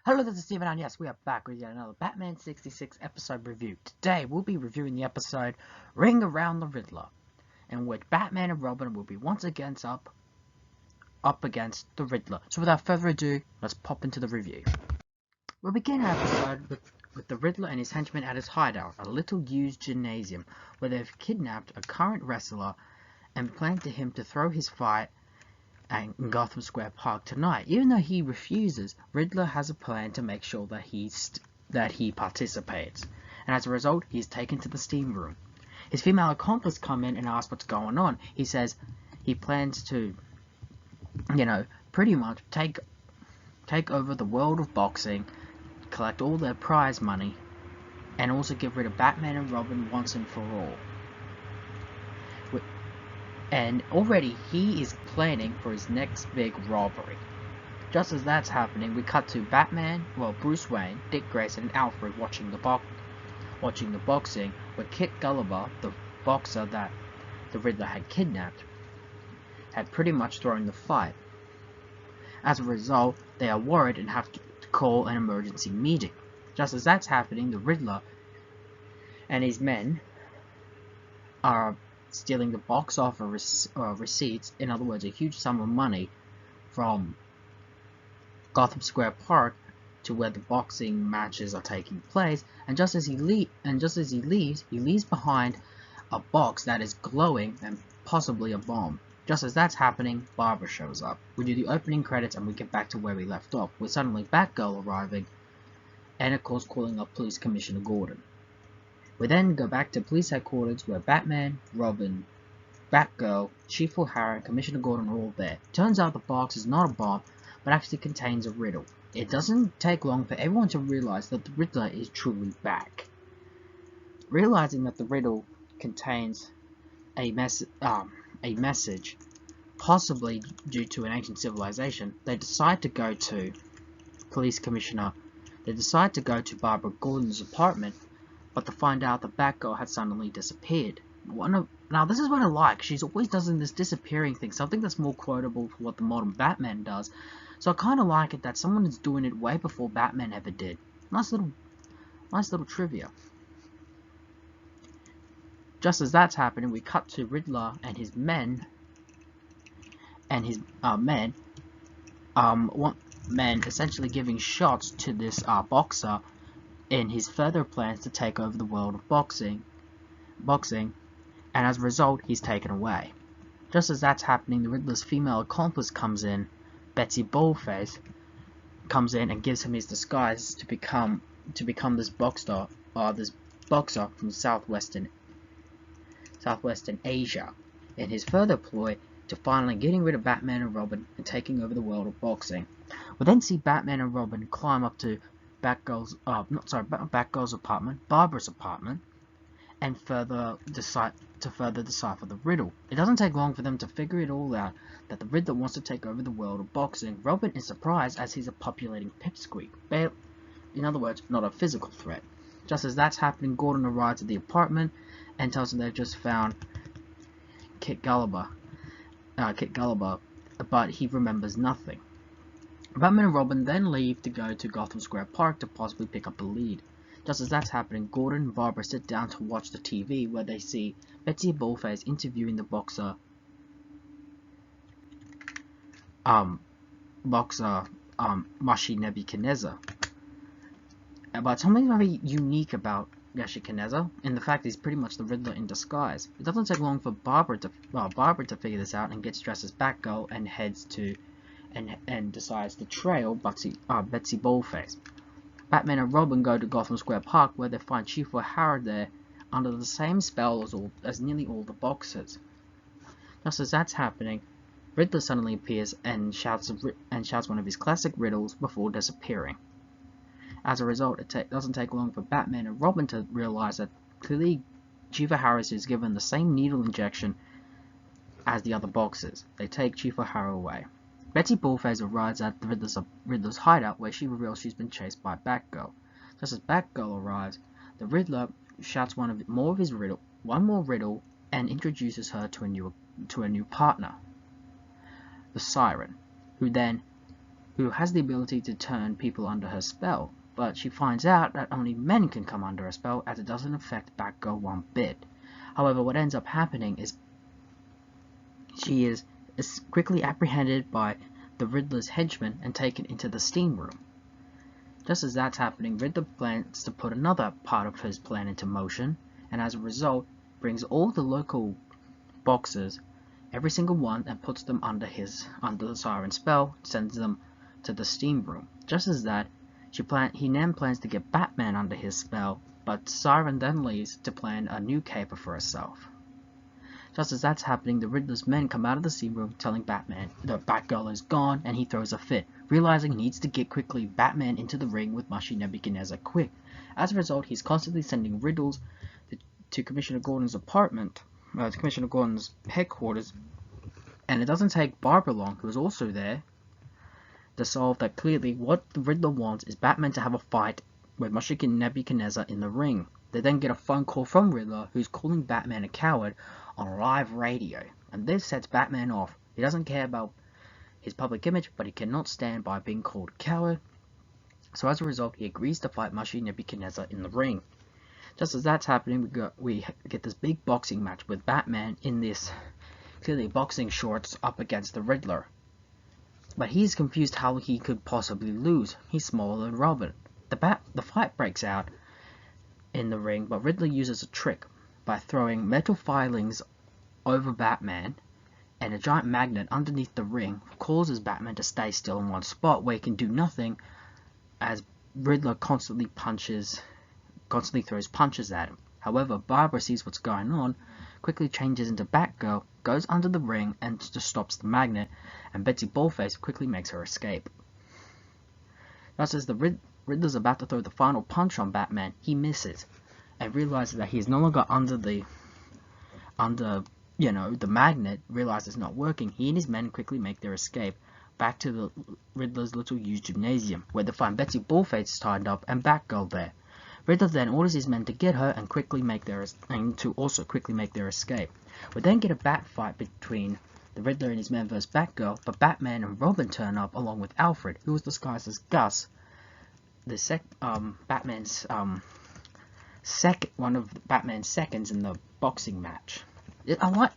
Hello, this is Steven, and yes, we are back with yet another Batman 66 episode review. Today, we'll be reviewing the episode Ring Around the Riddler, in which Batman and Robin will be once again up against the Riddler. So without further ado, let's pop into the review. We'll begin our episode with the Riddler and his henchmen at his hideout, a little used gymnasium, where they've kidnapped a current wrestler and planned to him to throw his fight in Gotham Square Park tonight. Even though he refuses, Riddler has a plan to make sure that he participates, and as a result, he's taken to the steam room. His female accomplice come in and ask what's going on. He says he plans to, pretty much take over the world of boxing, collect all their prize money, and also get rid of Batman and Robin once and for all. And already he is planning for his next big robbery. Just as that's happening, we cut to Bruce Wayne, Dick Grayson, and Alfred watching the boxing, where Kit Gulliver, the boxer that the Riddler had kidnapped, had pretty much thrown the fight. As a result, they are worried and have to call an emergency meeting. Just as that's happening, the Riddler and his men are stealing the box office receipts, in other words, a huge sum of money, from Gotham Square Park to where the boxing matches are taking place. And just as he leaves behind a box that is glowing and possibly a bomb. Just as that's happening, Barbara shows up. We do the opening credits and we get back to where we left off, with suddenly Batgirl arriving, and of course calling up Police Commissioner Gordon. We then go back to police headquarters where Batman, Robin, Batgirl, Chief O'Hara, and Commissioner Gordon are all there. Turns out the box is not a bomb, but actually contains a riddle. It doesn't take long for everyone to realize that the Riddler is truly back. Realizing that the riddle contains a message, possibly due to an ancient civilization, they decide to go to Barbara Gordon's apartment, but to find out the Batgirl had suddenly disappeared. Now this is what I like. She's always doing this disappearing thing, something that's more quotable for what the modern Batman does. So I kind of like it that someone is doing it way before Batman ever did. Nice little trivia. Just as that's happening, we cut to Riddler and his men, essentially giving shots to this boxer in his further plans to take over the world of boxing, and as a result, he's taken away. Just as that's happening, the Riddler's female accomplice comes in, Betsy Bullface, comes in and gives him his disguise to become this boxer from Southwestern Asia, in his further ploy to finally getting rid of Batman and Robin and taking over the world of boxing. We then see Batman and Robin climb up to Batgirl's apartment, Barbara's apartment, and further decipher the riddle. It doesn't take long for them to figure it all out, that the Riddler wants to take over the world of boxing. Robin is surprised as he's a populating pipsqueak, in other words, not a physical threat. Just as that's happening, Gordon arrives at the apartment and tells them they've just found Kit Gulliver, but he remembers nothing. Batman and Robin then leave to go to Gotham Square Park to possibly pick up a lead. Just as that's happening, Gordon and Barbara sit down to watch the TV, where they see Betsy Bullface interviewing the boxer Mashi Nebuchadnezzar. But something very unique about Nebuchadnezzar, in the fact he's pretty much the Riddler in disguise. It doesn't take long for Barbara to figure this out and gets dressed as Batgirl and heads to and decides to trail Betsy Bullface. Batman and Robin go to Gotham Square Park, where they find Chief O'Hara there under the same spell as nearly all the boxers. Just as that's happening, Riddler suddenly appears and shouts one of his classic riddles before disappearing. As a result, it doesn't take long for Batman and Robin to realize that clearly Chief O'Hara is given the same needle injection as the other boxers. They take Chief O'Hara away. Betsy Bullface arrives at the Riddler's hideout, where she reveals she's been chased by Batgirl. Just as Batgirl arrives, the Riddler shouts one more riddle, and introduces her to a new partner, the Siren, who then who has the ability to turn people under her spell, but she finds out that only men can come under her spell as it doesn't affect Batgirl one bit. However, what ends up happening is she is quickly apprehended by the Riddler's henchmen and taken into the steam room. Just as that's happening, Riddler plans to put another part of his plan into motion, and as a result, brings all the local boxers, every single one, and puts them under the Siren spell, sends them to the steam room. Just as that, he then plans to get Batman under his spell, but Siren then leaves to plan a new caper for herself. Just as that's happening, the Riddler's men come out of the steam room telling Batman that Batgirl is gone, and he throws a fit, realizing he needs to get quickly Batman into the ring with Mushy Nebuchadnezzar quick. As a result, he's constantly sending riddles to Commissioner Gordon's apartment, to Commissioner Gordon's headquarters, and it doesn't take Barbara long, who is also there, to solve that clearly what the Riddler wants is Batman to have a fight with Mushy Nebuchadnezzar in the ring. They then get a phone call from Riddler, who's calling Batman a coward on live radio, and this sets Batman off. He doesn't care about his public image, but he cannot stand by being called a coward, so as a result, he agrees to fight Mushy Nebuchadnezzar in the ring. Just as that's happening, we get this big boxing match with Batman in this clearly boxing shorts up against the Riddler. But he's confused how he could possibly lose. He's smaller than Robin. The fight breaks out in the ring, but Riddler uses a trick by throwing metal filings over Batman, and a giant magnet underneath the ring causes Batman to stay still in one spot where he can do nothing, as Riddler constantly throws punches at him. However, Barbara sees what's going on, quickly changes into Batgirl, goes under the ring and just stops the magnet, and Betsy Ballface quickly makes her escape. Just as the Riddler's about to throw the final punch on Batman, he misses, and realizes that he's no longer under the magnet, realizes it's not working. He and his men quickly make their escape back to the Riddler's little used gymnasium, where they find Betsy Ballface tied up and Batgirl there. Riddler then orders his men to get her and quickly make their escape. We then get a bat fight between the Riddler and his men versus Batgirl, but Batman and Robin turn up along with Alfred, who was disguised as Gus, one of Batman's seconds in the boxing match.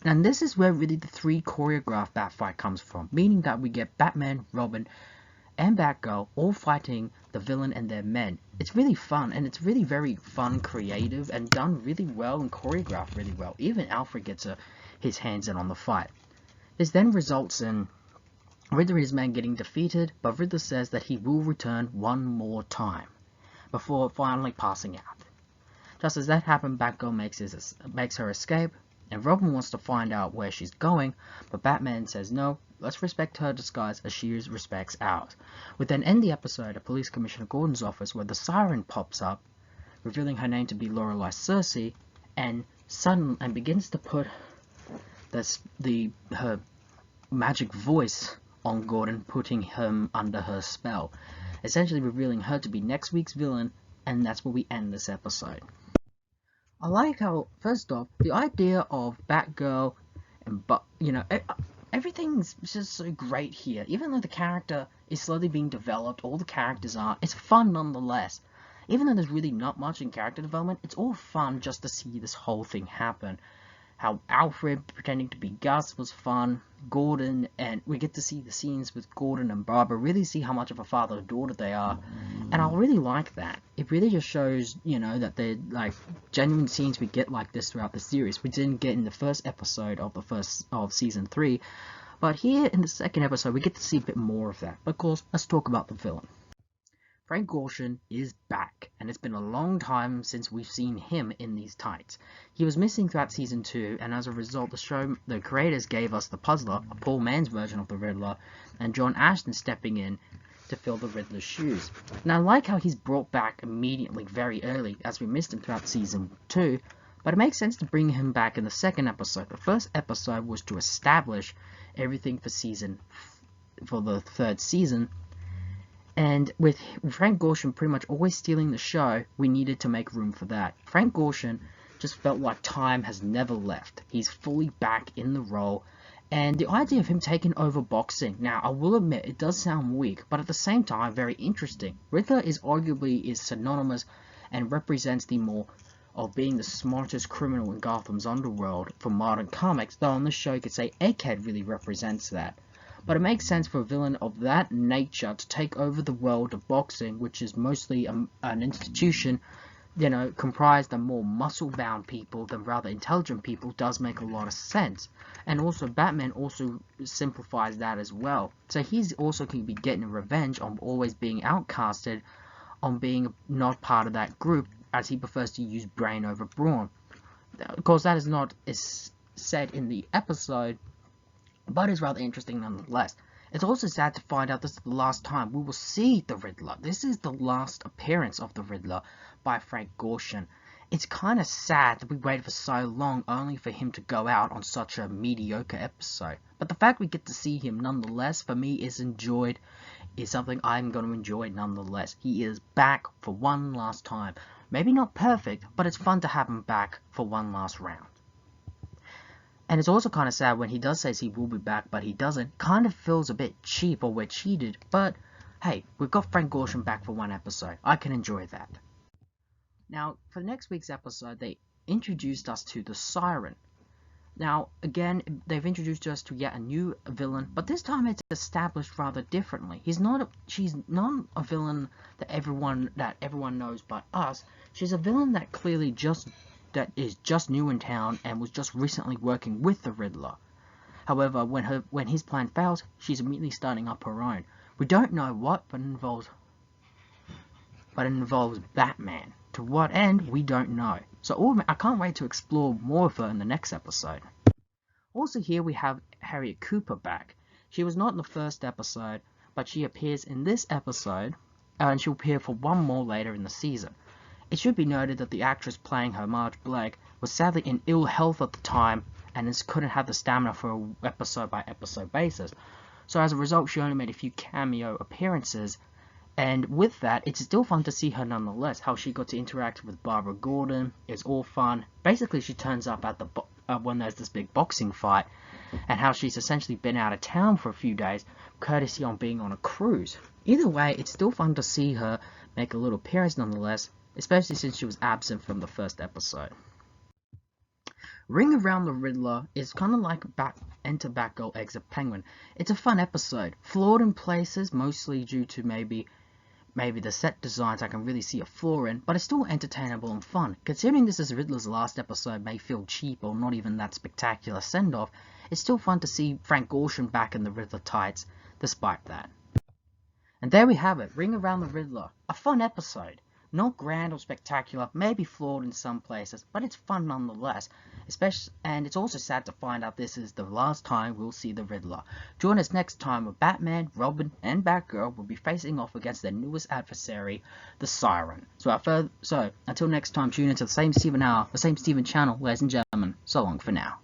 And this is where really the three choreographed bat fight comes from, meaning that we get Batman, Robin, and Batgirl all fighting the villain and their men. It's really fun, and it's really very fun, creative, and done really well and choreographed really well. Even Alfred gets his hands in on the fight. This then results in Riddler and his men getting defeated, but Riddler says that he will return one more time before finally passing out. Just as that happened, Batgirl makes her escape, and Robin wants to find out where she's going, but Batman says no, let's respect her disguise as she respects ours. We then end the episode at Police Commissioner Gordon's office, where the Siren pops up, revealing her name to be Lorelei Cersei, and begins to put her magic voice on Gordon, putting him under her spell, essentially revealing her to be next week's villain, and that's where we end this episode. I like how, first off, the idea of Batgirl and everything's just so great here. Even though the character is slowly being developed, all the characters are, it's fun nonetheless. Even though there's really not much in character development, it's all fun just to see this whole thing happen. How Alfred pretending to be Gus was fun, Gordon, and we get to see the scenes with Gordon and Barbara, really see how much of a father and daughter they are, and I really like that. It really just shows, that they're like genuine scenes we get like this throughout the series. We didn't get in the first episode of season 3, but here in the second episode we get to see a bit more of that. But of course, let's talk about the villain. Frank Gorshin is back, and it's been a long time since we've seen him in these tights. He was missing throughout Season 2, and as a result, the creators gave us the Puzzler, a Paul Mann's version of the Riddler, and John Ashton stepping in to fill the Riddler's shoes. Now, I like how he's brought back immediately, very early, as we missed him throughout Season 2, but it makes sense to bring him back in the second episode. The first episode was to establish everything for the third season, and with Frank Gorshin pretty much always stealing the show, we needed to make room for that. Frank Gorshin just felt like time has never left. He's fully back in the role, And the idea of him taking over boxing, now I will admit it does sound weak, but at the same time very interesting. Riddler is arguably synonymous and represents the more of being the smartest criminal in Gotham's underworld for modern comics, though on the show you could say Egghead really represents that. But it makes sense for a villain of that nature to take over the world of boxing, which is mostly an institution, comprised of more muscle-bound people than rather intelligent people, does make a lot of sense. And also, Batman also simplifies that as well. So he's also going to be getting revenge on always being outcasted, on being not part of that group, as he prefers to use brain over brawn. Of course, that is not said in the episode, but is rather interesting nonetheless. It's also sad to find out this is the last time we will see the Riddler. This is the last appearance of the Riddler by Frank Gorshin. It's kind of sad that we waited for so long only for him to go out on such a mediocre episode. But the fact we get to see him nonetheless, for me, is something I'm going to enjoy nonetheless. He is back for one last time. Maybe not perfect, but it's fun to have him back for one last round. And it's also kind of sad when he does say he will be back, but he doesn't. Kind of feels a bit cheap, or we're cheated. But hey, we've got Frank Gorshin back for one episode. I can enjoy that. Now, for next week's episode, they introduced us to the Siren. Now, again, they've introduced us to yet a new villain, but this time it's established rather differently. She's not a villain that everyone knows but us. She's a villain that clearly is just new in town and was just recently working with the Riddler. However, when his plan fails, she's immediately starting up her own. We don't know what, but it involves Batman. To what end, we don't know. So I can't wait to explore more of her in the next episode. Also here we have Harriet Cooper back. She was not in the first episode, but she appears in this episode, and she'll appear for one more later in the season. It should be noted that the actress playing her, Marge Blake, was sadly in ill health at the time and couldn't have the stamina for an episode-by-episode basis. So as a result, she only made a few cameo appearances, and with that, it's still fun to see her nonetheless. How she got to interact with Barbara Gordon is all fun. Basically, she turns up at when there's this big boxing fight, and how she's essentially been out of town for a few days, courtesy on being on a cruise. Either way, it's still fun to see her make a little appearance nonetheless, especially since she was absent from the first episode. Ring Around the Riddler is kind of like Enter Batgirl Exit Penguin. It's a fun episode, flawed in places, mostly due to maybe the set designs I can really see a flaw in, but it's still entertainable and fun. Considering this is Riddler's last episode may feel cheap or not even that spectacular send-off, it's still fun to see Frank Gorshin back in the Riddler tights, despite that. And there we have it, Ring Around the Riddler. A fun episode. Not grand or spectacular, maybe flawed in some places, but it's fun nonetheless. And it's also sad to find out this is the last time we'll see the Riddler. Join us next time where Batman, Robin, and Batgirl will be facing off against their newest adversary, the Siren. So until next time, tune into the same Steven hour, the same Steven channel, ladies and gentlemen. So long for now.